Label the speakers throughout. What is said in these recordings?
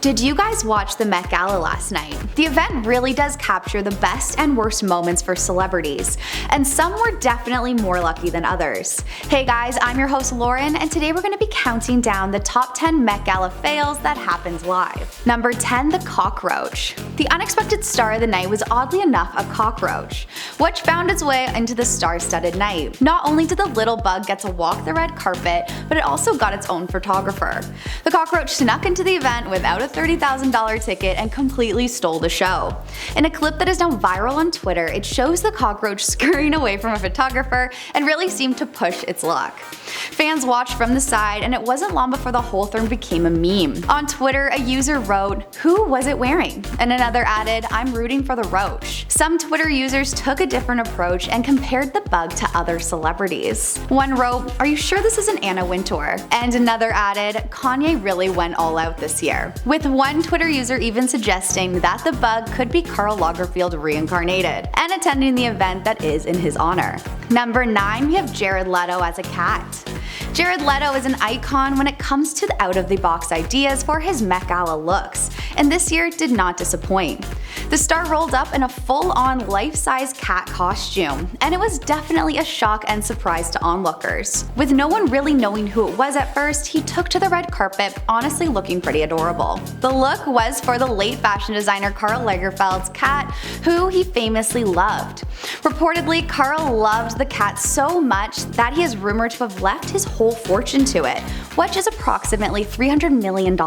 Speaker 1: Did you guys watch the Met Gala last night? The event really does capture the best and worst moments for celebrities, and some were definitely more lucky than others. Hey guys, I'm your host Lauren, and today we're going to be counting down the top 10 Met Gala fails that happened live. Number 10, the Cockroach. The unexpected star of the night was oddly enough a cockroach, which found its way into the star-studded night. Not only did the little bug get to walk the red carpet, but it also got its own photographer. The cockroach snuck into the event without a $30,000 ticket and completely stole the show. In a clip that is now viral on Twitter, it shows the cockroach scurrying away from a photographer and really seemed to push its luck. Fans watched from the side, and it wasn't long before the whole thing became a meme. On Twitter, a user wrote, "Who was it wearing?" and another added, "I'm rooting for the roach." Some Twitter users took a different approach and compared the bug to other celebrities. One wrote, "Are you sure this isn't Anna Wintour?" and another added, "Kanye really went all out this year," with one Twitter user even suggesting that the bug could be Karl Lagerfeld reincarnated and attending the event that is in his honor. Number 9, we have Jared Leto as a cat. Jared Leto is an icon when it comes to the out-of-the-box ideas for his Met Gala looks, and this year did not disappoint. The star rolled up in a full-on life-size cat costume, and it was definitely a shock and surprise to onlookers. With no one really knowing who it was at first, he took to the red carpet, honestly looking pretty adorable. The look was for the late fashion designer Karl Lagerfeld's cat, who he famously loved. Reportedly, Karl loved the cat so much that he is rumored to have left his whole fortune to it, which is approximately $300 million.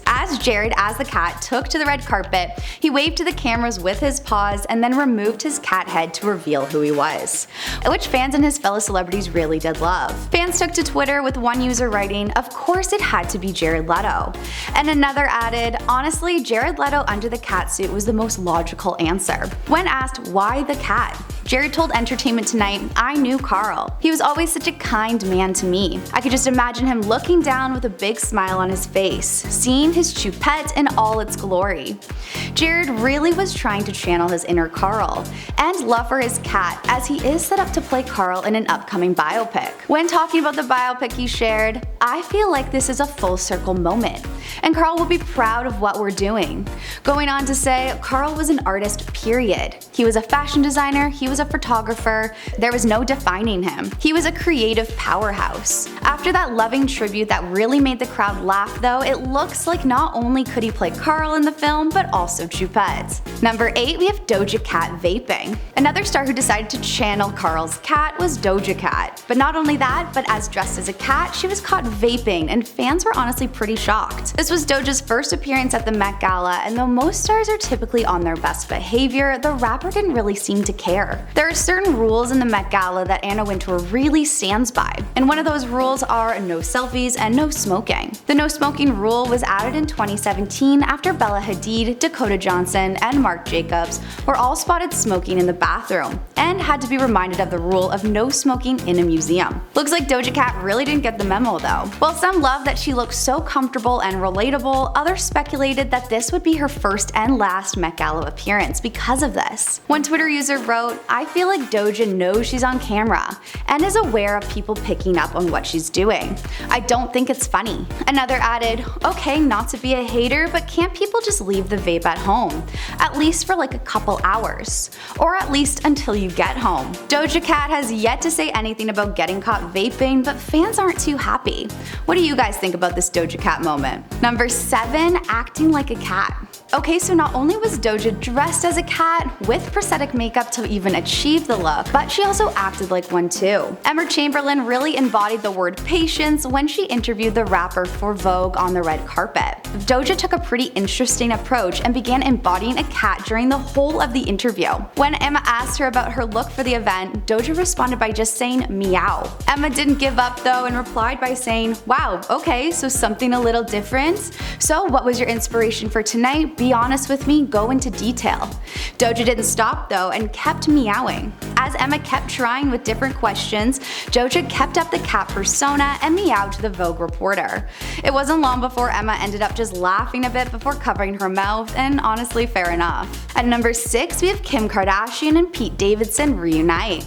Speaker 1: As Jared, as the cat, took to the red carpet, he waved to the cameras with his paws and then removed his cat head to reveal who he was, which fans and his fellow celebrities really did love. Fans took to Twitter with one user writing, "Of course it had to be Jared Leto," and another added, "Honestly, Jared Leto under the catsuit was the most logical answer." When asked why the cat, Jared told Entertainment Tonight, "I knew Karl. He was always such a kind man to me. I could just imagine him looking down with a big smile on his face, seeing his choupette in all its glory." Jared really was trying to channel his inner Karl and love for his cat, as he is set up to play Karl in an upcoming biopic. When talking about the biopic, he shared, "I feel like this is a full circle moment, and Karl will be proud of what we're doing." Going on to say, Karl was an artist, period. He was a fashion designer, he was a photographer, there was no defining him. He was a creative powerhouse. After that loving tribute that really made the crowd laugh though, it looks like not only could he play Karl in the film, but also Choupette. Number 8, we have Doja Cat Vaping. Another star who decided to channel Karl's cat was Doja Cat. But not only that, but as dressed as a cat, she was caught vaping, and fans were honestly pretty shocked. This was Doja's first appearance at the Met Gala, and though most stars are typically on their best behavior, the rapper didn't really seem to care. There are certain rules in the Met Gala that Anna Wintour really stands by, and one of those rules are no selfies and no smoking. The no smoking rule was added in 2017 after Bella Hadid, Dakota Johnson, and Marc Jacobs were all spotted smoking in the bathroom, and had to be reminded of the rule of no smoking in a museum. Looks like Doja Cat really didn't get the memo though. While some loved that she looked so comfortable and relatable, others speculated that this would be her first and last Met Gala appearance because of this. One Twitter user wrote, "I feel like Doja knows she's on camera and is aware of people picking up on what she's doing. I don't think it's funny." Another added, "Okay, not to be a hater, but can't people just leave the vape at home? At least for like a couple hours. Or at least until you get home." Doja Cat has yet to say anything about getting caught vaping, but fans aren't too happy. What do you guys think about this Doja Cat moment? Number 7, acting like a cat. Okay, so not only was Doja dressed as a cat with prosthetic makeup to even achieve the look, but she also acted like one too. Emma Chamberlain really embodied the word patience when she interviewed the rapper for Vogue on the red carpet. Doja took a pretty interesting approach and began embodying a cat during the whole of the interview. When Emma asked her about her look for the event, Doja responded by just saying meow. Emma didn't give up though and replied by saying, "Wow, okay, so something a little different? So what was your inspiration for tonight? Be honest with me, go into detail." Doja didn't stop though and kept meowing. As Emma kept trying with different questions, Doja kept up the cat persona and meowed to the Vogue reporter. It wasn't long before Emma ended up just laughing a bit before covering her mouth, and honestly fair enough. At number 6, we have Kim Kardashian and Pete Davidson reunite.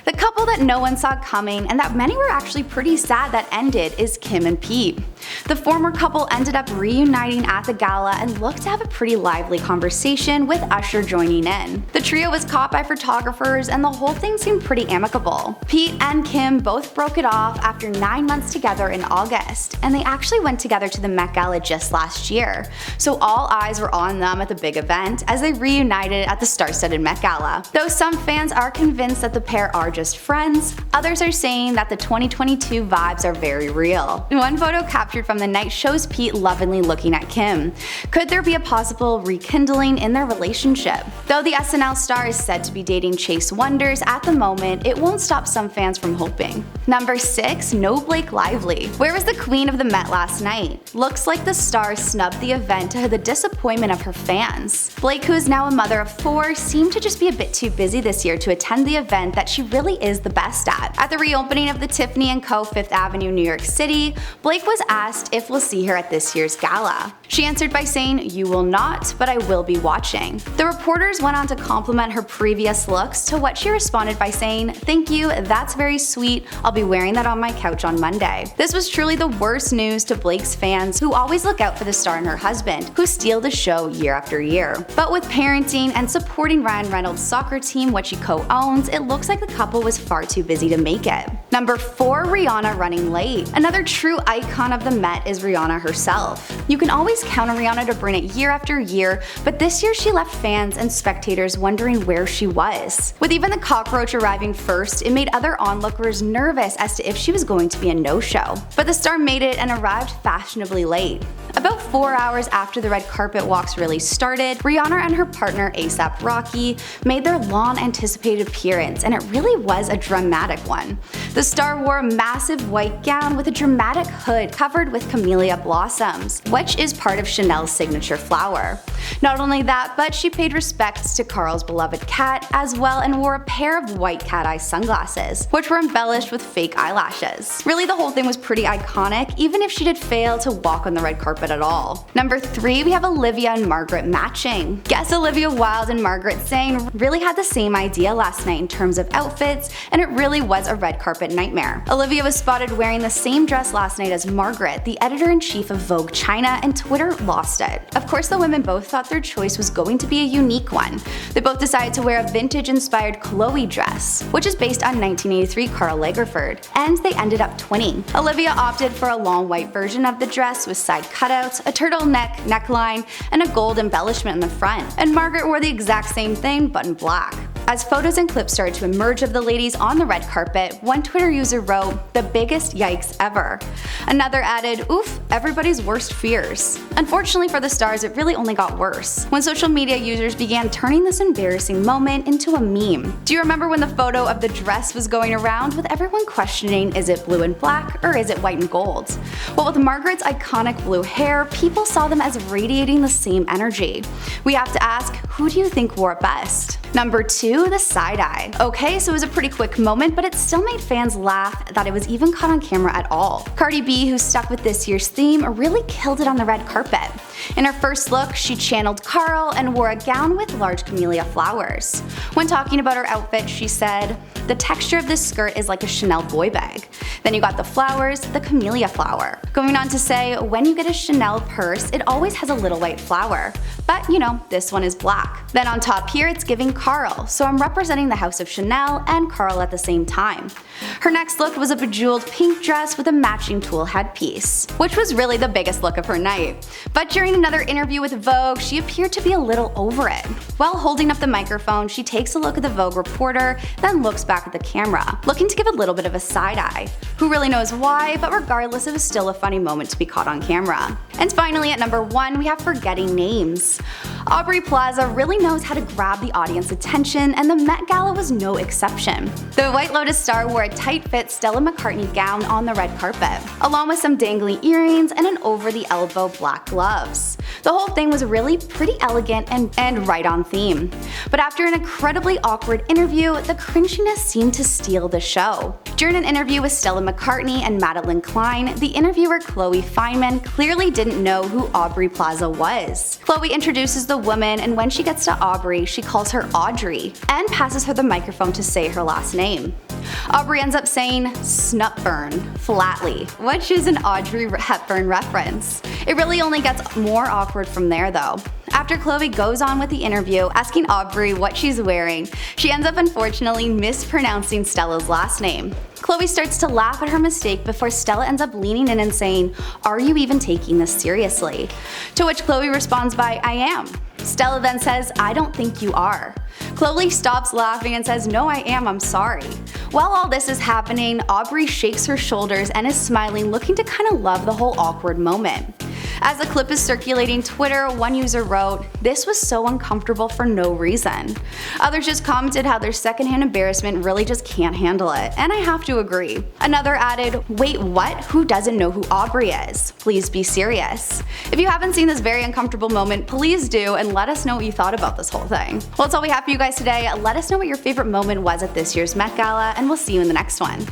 Speaker 1: The couple that no one saw coming and that many were actually pretty sad that ended is Kim and Pete. The former couple ended up reuniting at the gala and looked to have a pretty lively conversation with Usher joining in. The trio was caught by photographers and the whole thing seemed pretty amicable. Pete and Kim both broke it off after 9 months together in August, and they actually went together to the Met Gala just last year, so all eyes were on them at the big event as they reunited at the star-studded Met Gala. Though some fans are convinced that the pair are just friends, others are saying that the 2022 vibes are very real. One photo captured from the night shows Pete lovingly looking at Kim. Could there be a possible rekindling in their relationship? Though the SNL star is said to be dating Chase Wonders at the moment, it won't stop some fans from hoping. Number 6. No Blake Lively. Where was the queen of the Met last night? Looks like the star snubbed the event to the disappointment of her fans. Blake, who is now a mother of 4, seemed to just be a bit too busy this year to attend the event that she really is the best at. At the reopening of the Tiffany & Co. 5th Avenue, New York City, Blake was asked if we'll see her at this year's gala. She answered by saying, "You will not, but I will be watching." The reporters went on to compliment her previous looks, to what she responded by saying, "Thank you, that's very sweet, I'll be wearing that on my couch on Monday." This was truly the worst news to Blake's fans, who always look out for the star and her husband, who steal the show year after year. But with parenting and supporting Ryan Reynolds' soccer team, which he co-owns, it looks like the couple was far too busy to make it. Number 4. Rihanna running late. Another true icon of the Met is Rihanna herself. You can always count on Rihanna to bring it year after year, but this year she left fans and spectators wondering where she was. With even the Cockroach arriving first, it made other onlookers nervous as to if she was going to be a no-show. But the star made it and arrived fashionably late. About 4 hours after the red carpet walks really started, Rihanna and her partner A$AP Rocky made their long-anticipated appearance, and it really was a dramatic one. The star wore a massive white gown with a dramatic hood covered with camellia blossoms, which is part of Chanel's signature flower. Not only that, but she paid respects to Karl's beloved cat as well and wore a pair of white cat-eye sunglasses, which were embellished with fake eyelashes. Really, the whole thing was pretty iconic, even if she did fail to walk on the red carpet at all. Number 3, we have Olivia and Margaret matching. Guess Olivia Wilde and Margaret Sang really had the same idea last night in terms of outfits, and it really was a red carpet nightmare. Olivia was spotted wearing the same dress last night as Margaret, the editor-in-chief of Vogue China, and Twitter lost it. Of course, the women both thought their choice was going to be a unique one. They both decided to wear a vintage-inspired Chloe dress, which is based on 1983 Karl Lagerfeld, and they ended up twinning. Olivia opted for a long white version of the dress with side cutouts, a turtleneck neckline, and a gold embellishment in the front, and Margaret wore the exact same thing but in black. As photos and clips started to emerge of the ladies on the red carpet, one Twitter user wrote, "The biggest yikes ever." Another added, "Oof, everybody's worst fears." Unfortunately for the stars, it really only got worse when social media users began turning this embarrassing moment into a meme. Do you remember when the photo of the dress was going around with everyone questioning, is it blue and black or is it white and gold? Well, with Margaret's iconic blue hair, people saw them as radiating the same energy. We have to ask, who do you think wore it best? Number 2, the side-eye. Okay, so it was a pretty quick moment, but it still made fans laugh that it was even caught on camera at all. Cardi B, who stuck with this year's theme, really killed it on the red carpet. In her first look, she channeled Karl and wore a gown with large camellia flowers. When talking about her outfit, she said, "The texture of this skirt is like a Chanel boy bag. Then you got the flowers, the camellia flower." Going on to say, when you get a Chanel purse, it always has a little white flower. But you know, this one is black. Then on top here, it's giving Karl, so I'm representing the house of Chanel and Karl at the same time. Her next look was a bejeweled pink dress with a matching tulle headpiece, which was really the biggest look of her night. But during another interview with Vogue, she appeared to be a little over it. While holding up the microphone, she takes a look at the Vogue reporter, then looks back at the camera, looking to give a little bit of a side eye. Who really knows why, but regardless, it was still a funny moment to be caught on camera. And finally, at number 1, we have forgetting names. Aubrey Plaza really knows how to grab the audience attention, and the Met Gala was no exception. The White Lotus star wore a tight-fit Stella McCartney gown on the red carpet, along with some dangly earrings and an over-the-elbow black gloves. The whole thing was really pretty elegant and right on theme. But after an incredibly awkward interview, the cringiness seemed to steal the show. During an interview with Stella McCartney and Madeline Klein, the interviewer Chloe Feynman clearly didn't know who Aubrey Plaza was. Chloe introduces the woman, and when she gets to Aubrey, she calls her Audrey and passes her the microphone to say her last name. Aubrey ends up saying snutburn flatly, which is an Audrey Hepburn reference. It really only gets more awkward from there though. After Khloe goes on with the interview asking Aubrey what she's wearing, she ends up unfortunately mispronouncing Stella's last name. Khloe starts to laugh at her mistake before Stella ends up leaning in and saying, "Are you even taking this seriously?" To which Khloe responds by, "I am." Stella then says, "I don't think you are." Khloe stops laughing and says, "No, I am, I'm sorry." While all this is happening, Aubrey shakes her shoulders and is smiling, looking to kind of love the whole awkward moment. As the clip is circulating Twitter, one user wrote, "This was so uncomfortable for no reason." Others just commented how their secondhand embarrassment really just can't handle it, and I have to agree. Another added, "Wait, what? Who doesn't know who Aubrey is? Please be serious." If you haven't seen this very uncomfortable moment, please do and let us know what you thought about this whole thing. Well, that's all we have for you guys today. Let us know what your favorite moment was at this year's Met Gala, and we'll see you in the next one.